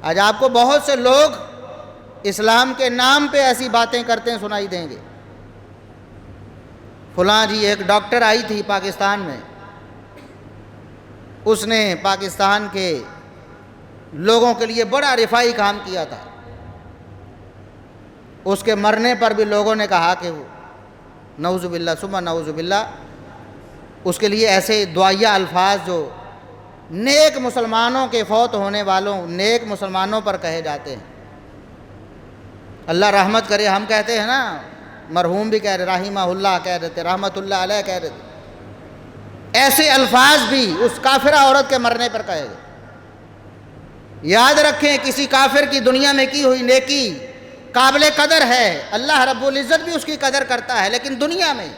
آج آپ کو بہت سے لوگ اسلام کے نام پہ ایسی باتیں کرتے ہیں سنائی دیں گے. فلاں جی ایک ڈاکٹر آئی تھی پاکستان میں، اس نے پاکستان کے لوگوں کے لیے بڑا رفائی کام کیا تھا. اس کے مرنے پر بھی لوگوں نے کہا کہ نعوذ باللہ ثم نعوذ باللہ، اس کے لیے ایسے دعائیہ الفاظ جو نیک مسلمانوں کے فوت ہونے والوں نیک مسلمانوں پر کہے جاتے ہیں. اللہ رحمت کرے، ہم کہتے ہیں نا، مرحوم بھی کہہ رہے، رحمہ اللہ کہہ رہے تھے، رحمت اللہ علیہ کہہ رہے تھے. ایسے الفاظ بھی اس کافرہ عورت کے مرنے پر کہے گئے. یاد رکھیں، کسی کافر کی دنیا میں کی ہوئی نیکی قابل قدر ہے، اللہ رب العزت بھی اس کی قدر کرتا ہے، لیکن دنیا میں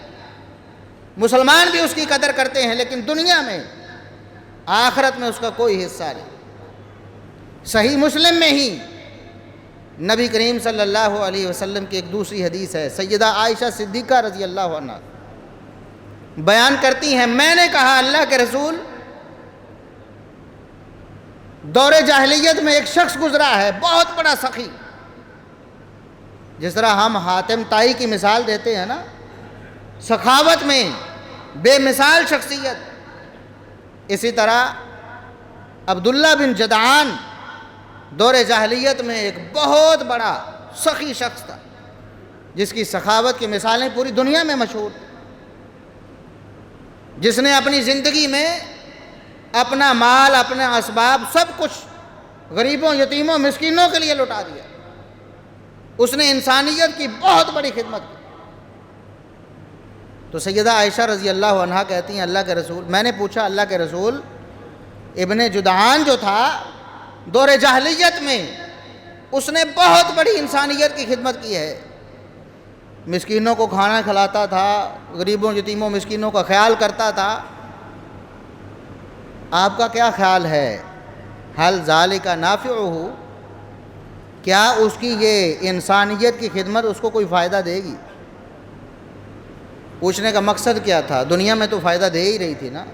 مسلمان بھی اس کی قدر کرتے ہیں، لیکن دنیا میں، آخرت میں اس کا کوئی حصہ نہیں. صحیح مسلم میں ہی نبی کریم صلی اللہ علیہ وسلم کی ایک دوسری حدیث ہے، سیدہ عائشہ صدیقہ رضی اللہ عنہ بیان کرتی ہیں، میں نے کہا اللہ کے رسول، دور جاہلیت میں ایک شخص گزرا ہے بہت بڑا سخی، جس طرح ہم حاتم طائی کی مثال دیتے ہیں نا، سخاوت میں بے مثال شخصیت، اسی طرح عبداللہ بن جدعان دور جاہلیت میں ایک بہت بڑا سخی شخص تھا، جس کی سخاوت کی مثالیں پوری دنیا میں مشہور تھیں، جس نے اپنی زندگی میں اپنا مال، اپنے اسباب، سب کچھ غریبوں، یتیموں، مسکینوں کے لیے لٹا دیا. اس نے انسانیت کی بہت بڑی خدمت کی. تو سیدہ عائشہ رضی اللہ عنہا کہتی ہیں، اللہ کے رسول، میں نے پوچھا اللہ کے رسول، ابن جدعان جو تھا دور جاہلیت میں اس نے بہت بڑی انسانیت کی خدمت کی ہے، مسکینوں کو کھانا کھلاتا تھا، غریبوں، یتیموں، مسکینوں کا خیال کرتا تھا. آپ کا کیا خیال ہے؟ حل ذالک نافعہ، کیا اس کی یہ انسانیت کی خدمت اس کو کوئی فائدہ دے گی؟ پوچھنے کا مقصد کیا تھا؟ دنیا میں تو فائدہ دے ہی رہی تھی نا،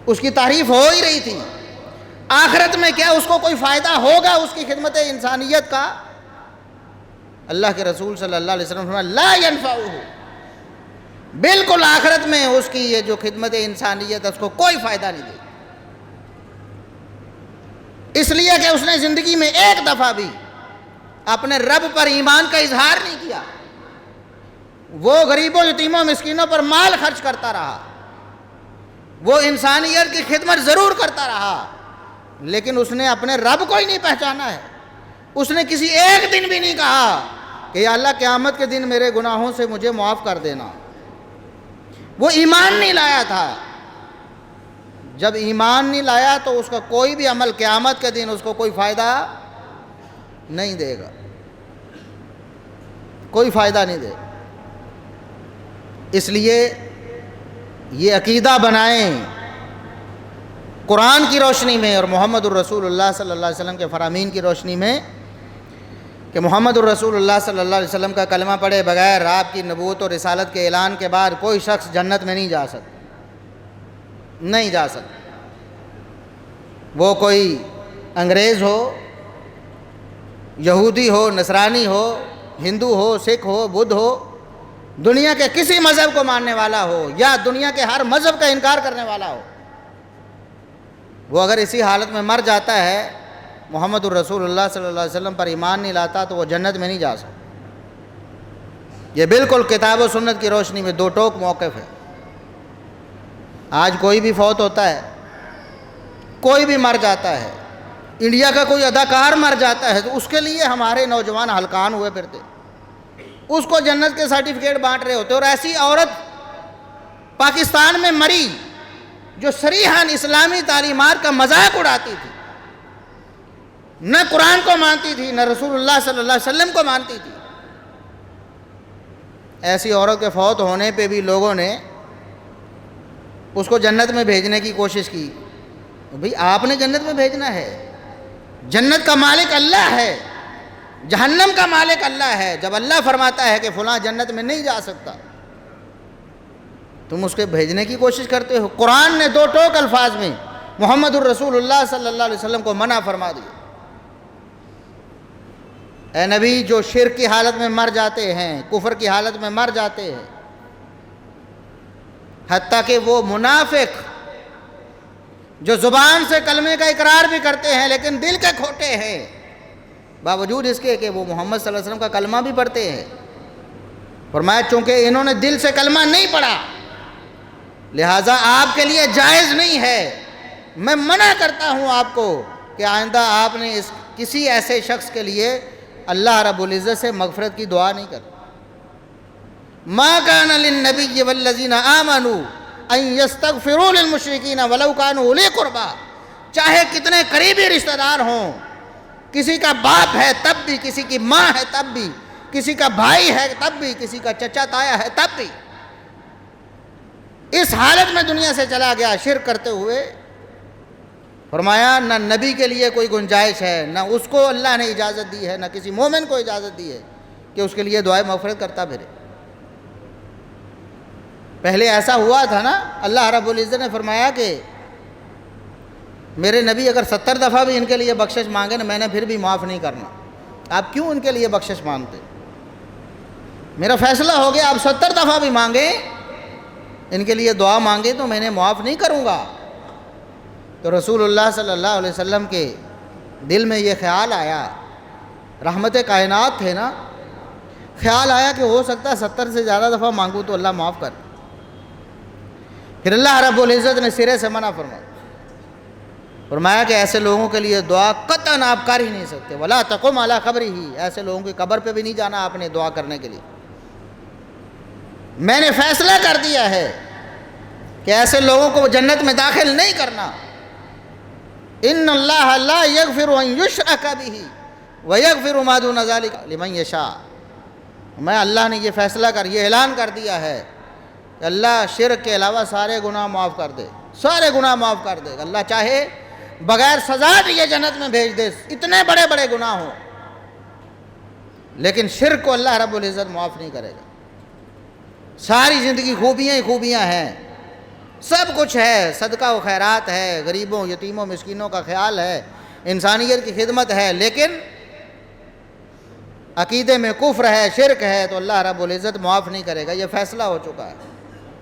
اس کی تعریف ہو ہی رہی تھی، آخرت میں کیا اس کو کوئی فائدہ ہوگا اس کی خدمت انسانیت کا؟ اللہ کے رسول صلی اللہ علیہ وسلم فرمایا لا ینفعہ، بالکل آخرت میں اس کی یہ جو خدمت انسانیت ہے اس کو کوئی فائدہ نہیں دے گی، اس لیے کہ اس نے زندگی میں ایک دفعہ بھی اپنے رب پر ایمان کا اظہار نہیں کیا. وہ غریبوں، یتیموں، مسکینوں پر مال خرچ کرتا رہا، وہ انسانیت کی خدمت ضرور کرتا رہا، لیکن اس نے اپنے رب کو ہی نہیں پہچانا ہے. اس نے کسی ایک دن بھی نہیں کہا کہ یا اللہ قیامت کے دن میرے گناہوں سے مجھے معاف کر دینا. وہ ایمان نہیں لایا تھا. جب ایمان نہیں لایا تو اس کا کوئی بھی عمل قیامت کے دن اس کو کوئی فائدہ نہیں دے گا، کوئی فائدہ نہیں دے گا. اس لیے یہ عقیدہ بنائیں قرآن کی روشنی میں اور محمد الرسول اللہ صلی اللہ علیہ وسلم کے فرامین کی روشنی میں کہ محمد الرسول اللہ صلی اللہ علیہ وسلم کا کلمہ پڑھے بغیر آپ کی نبوت اور رسالت کے اعلان کے بعد کوئی شخص جنت میں نہیں جا سکتا، نہیں جا سکتا. وہ کوئی انگریز ہو، یہودی ہو، نصرانی ہو، ہندو ہو، سکھ ہو، بدھ ہو، دنیا کے کسی مذہب کو ماننے والا ہو یا دنیا کے ہر مذہب کا انکار کرنے والا ہو، وہ اگر اسی حالت میں مر جاتا ہے، محمد الرسول اللہ صلی اللہ علیہ وسلم پر ایمان نہیں لاتا، تو وہ جنت میں نہیں جا سکتا. یہ بالکل کتاب و سنت کی روشنی میں دو ٹوک موقف ہے. آج کوئی بھی فوت ہوتا ہے، کوئی بھی مر جاتا ہے، انڈیا کا کوئی اداکار مر جاتا ہے، تو اس کے لیے ہمارے نوجوان ہلکان ہوئے پھرتے، اس کو جنت کے سرٹیفکیٹ بانٹ رہے ہوتے. اور ایسی عورت پاکستان میں مری جو صریحاً اسلامی تعلیمات کا مذاق اڑاتی تھی، نہ قرآن کو مانتی تھی، نہ رسول اللہ صلی اللہ علیہ وسلم کو مانتی تھی. ایسی عورت کے فوت ہونے پہ بھی لوگوں نے اس کو جنت میں بھیجنے کی کوشش کی. بھئی آپ نے جنت میں بھیجنا ہے، جنت کا مالک اللہ ہے، جہنم کا مالک اللہ ہے. جب اللہ فرماتا ہے کہ فلاں جنت میں نہیں جا سکتا، تم اس کے بھیجنے کی کوشش کرتے ہو. قرآن نے دو ٹوک الفاظ میں محمد الرسول اللہ صلی اللہ علیہ وسلم کو منع فرما دیا. اے نبی جو شرک کی حالت میں مر جاتے ہیں، کفر کی حالت میں مر جاتے ہیں، حتیٰ کہ وہ منافق جو زبان سے کلمے کا اقرار بھی کرتے ہیں لیکن دل کے کھوٹے ہیں، باوجود اس کے کہ وہ محمد صلی اللہ علیہ وسلم کا کلمہ بھی پڑھتے ہیں، فرمایا چونکہ انہوں نے دل سے کلمہ نہیں پڑھا لہٰذا آپ کے لیے جائز نہیں ہے، میں منع کرتا ہوں آپ کو کہ آئندہ آپ نے کسی ایسے شخص کے لیے اللہ رب العزت سے مغفرت کی دعا نہیں کرنی۔ ما کان للنبی والذین آمنوا ان یستغفروا للمشرکین ولو کانوا اولی قربی، چاہے کتنے قریبی رشتہ دار ہوں، کسی کا باپ ہے تب بھی، کسی کی ماں ہے تب بھی، کسی کا بھائی ہے تب بھی، کسی کا چچا تایا ہے تب بھی، اس حالت میں دنیا سے چلا گیا شرک کرتے ہوئے، فرمایا نہ نبی کے لیے کوئی گنجائش ہے، نہ اس کو اللہ نے اجازت دی ہے، نہ کسی مومن کو اجازت دی ہے کہ اس کے لیے دعائے مغفرت کرتا پھرے۔ پہلے ایسا ہوا تھا نا، اللہ رب العزت نے فرمایا کہ میرے نبی اگر 70 دفعہ بھی ان کے لیے بخشش مانگے نا میں نے پھر بھی معاف نہیں کرنا، آپ کیوں ان کے لیے بخشش مانگتے؟ میرا فیصلہ ہو گیا، آپ 70 دفعہ بھی مانگیں، ان کے لیے دعا مانگے تو میں نے معاف نہیں کروں گا۔ تو رسول اللہ صلی اللہ علیہ وسلم کے دل میں یہ خیال آیا، رحمت کائنات تھے نا، خیال آیا کہ ہو سکتا ہے 70 سے زیادہ دفعہ مانگوں تو اللہ معاف کر۔ پھر اللہ رب العزت نے سرے سے منع فرمایا کہ ایسے لوگوں کے لیے دعا قطعاً آپ کر ہی نہیں سکتے، ولا تقم علی قبرہ، ایسے لوگوں کی قبر پہ بھی نہیں جانا آپ نے دعا کرنے کے لیے۔ میں نے فیصلہ کر دیا ہے کہ ایسے لوگوں کو جنت میں داخل نہیں کرنا۔ ان اللہ لا یغفر ان یشرک بہ ویغفر ما دون ذلک لمن یشاء، میں اللہ نے یہ فیصلہ یہ اعلان کر دیا ہے کہ اللہ شرک کے علاوہ سارے گناہ معاف کر دے، سارے گناہ معاف کر دے، اللہ چاہے بغیر سزا دیے جنت میں بھیج دے، اتنے بڑے بڑے گناہ ہوں، لیکن شرک کو اللہ رب العزت معاف نہیں کرے گا۔ ساری زندگی خوبیاں ہی خوبیاں ہیں، سب کچھ ہے، صدقہ و خیرات ہے، غریبوں یتیموں مسکینوں کا خیال ہے، انسانیت کی خدمت ہے، لیکن عقیدے میں کفر ہے، شرک ہے تو اللہ رب العزت معاف نہیں کرے گا، یہ فیصلہ ہو چکا ہے۔